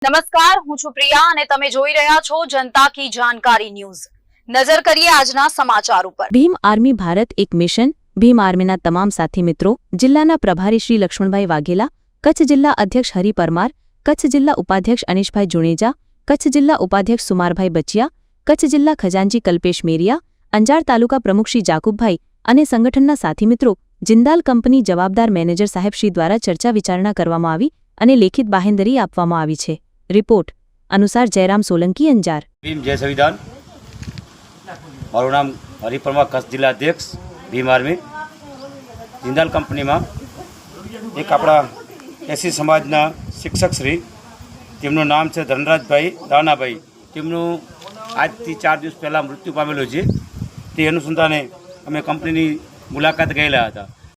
નમસ્કાર, હું છું પ્રિયા અને તમે જોઈ રહ્યા છો જનતા કી જાણકારી ન્યૂઝ। નજર કરીએ આજના સમાચાર ઉપર। ભીમ આર્મી ભારત એક મિશન। ભીમ આર્મીના તમામ સાથી મિત્રો, જિલ્લાના પ્રભારી શ્રી લક્ષ્મણભાઈ વાઘેલા, કચ્છ જિલ્લા અધ્યક્ષ હરિ પરમાર, કચ્છ જિલ્લા ઉપાધ્યક્ષ અનિશભાઈ જુણેજા, કચ્છ જિલ્લા ઉપાધ્યક્ષ સુમારભાઈ બચિયા, કચ્છ જિલ્લા ખજાનચી કલ્પેશ મેરિયા, અંજાર તાલુકા પ્રમુખ શ્રી જાકુબભાઈ અને સંગઠનના સાથી મિત્રો, જિંદાલ કંપની જવાબદાર મેનેજર સાહેબ શ્રી દ્વારા ચર્ચા વિચારણા કરવામાં આવી અને લેખિત બાહેંધરી આપવામાં આવી છે। રિપોર્ટ અનુસાર જયરામ સોલંકી, અંજાર। ભીમ જય સંવિધાન। મારું નામ હરિ પરમાર, કચ્છ જિલ્લા અધ્યક્ષ ભીમ આર્મી। જિંદાલ કંપનીમાં એક આપણા એસી સમાજના શિક્ષક શ્રી, તેમનું નામ છે ધનરાજભાઈ રાણાભાઈ, તેમનું આજથી 4 દિવસ પહેલાં મૃત્યુ પામેલું છે। તે અનુસંધાને અમે કંપનીની મુલાકાત ગયેલા હતા।